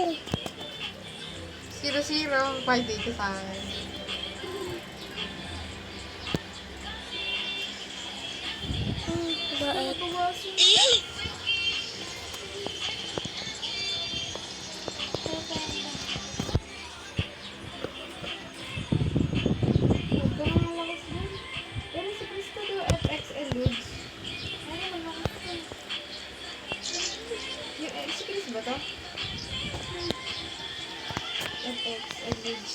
ko. 0-0. Party ka sa akin. Bakit? Huwag ka nga malakas dun. Pero si Krista daw FXL Ludes. Ano malakas dun? Si Chris ba to? FXL Ludes.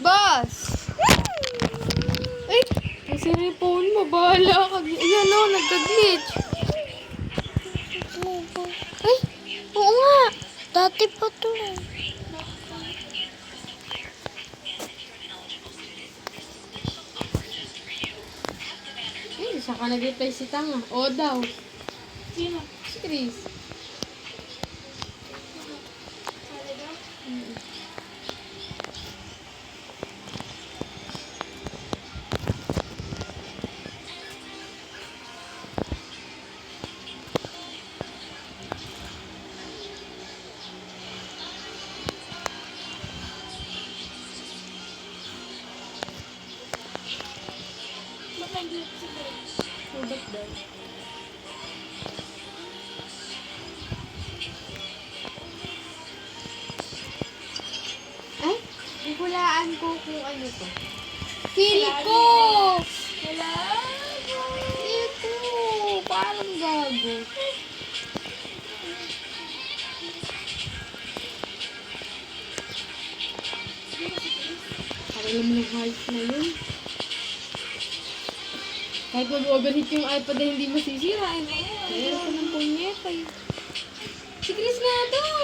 Boss! Ay! Kasi yung phone mo, bahala ka. Ayan o, nagka-glitch. Ay, oo nga. Dati pa to eh. Eh, saka nag-reply si Tanga. O daw. Sino? Si Chris. Ubat daw. Ay, hulaan ko kung ano to. Feeling ko! Wala. Ito! Parang gago. Parang naman ng heart na yun. Kahit mag-overheat yung iPad na hindi masisira. Meron ko ng punyeta eh. Si Chris nga daw!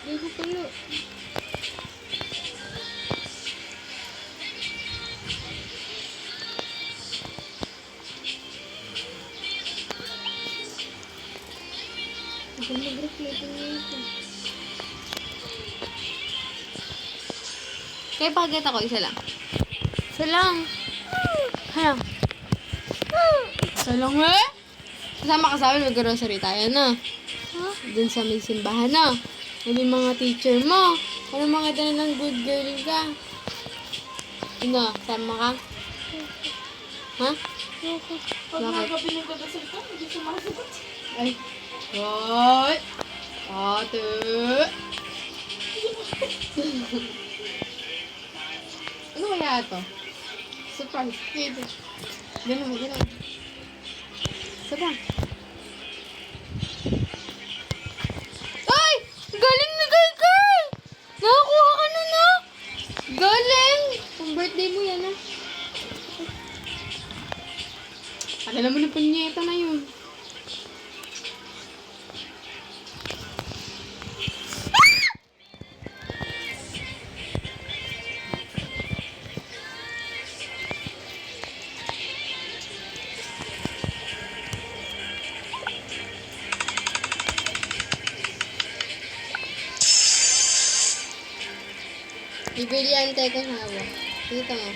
Hindi ko pala. Ako mag-reflecting na ito. Kaya pakagit ako, isa lang. Isa lang. Hala. Isa lang eh? Kasama ka sa amin, mag-grocery tayo na. Ha? Dun sa may simbahan na. Sabi mga teacher mo. Ano mga dala ng good girl ka? Ano, sama ka? Ha? Pag Bakit? nagabi ng kadasal ka, hindi sumasagot. Ay. What? Ate. Ano kaya ito? Surprise. Dito. Ganun mo, ganun. Saba. Ay! Galing ni Kai! Nakakuha ka na na! Galing! Kung birthday mo yan, ha? Alala mo na punyeta na yun. Bibiliante kang hawa. Dito mo.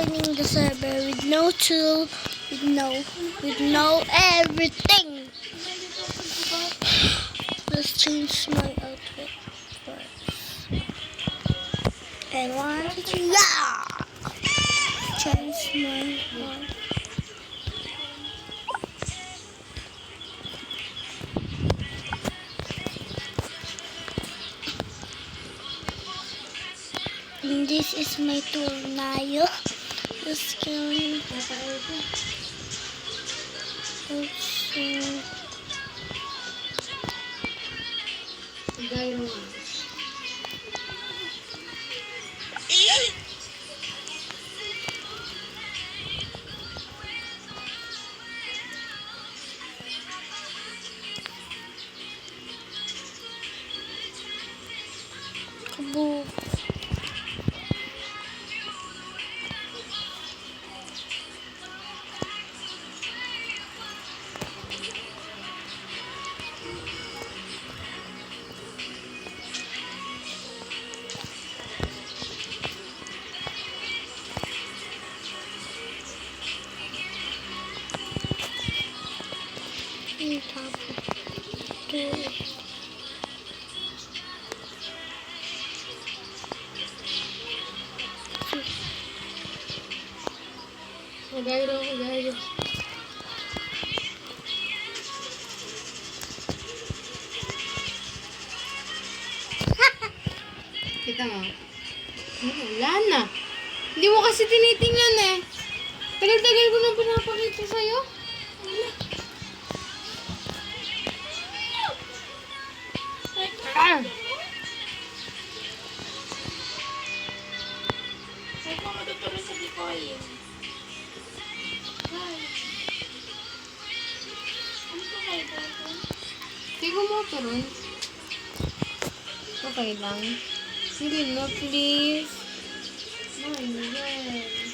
opening the server with no tool, with no everything. Let's change my outfit first. And 1, 2, 3, yeah! Change my one. And this is my tornado. Let's go. Gyro nga. Kaboom. Gyro ako, gyro. Kita mo? Wala na. Hindi mo kasi tinitingnan eh. Tagal-tagal ko nang pinapakita sa'yo. Ah! Saan ko matutuloy sa Bikoy? Ano ko kayo dito? Hindi ko mo tuloy. Okay lang. Sige na, please. My God.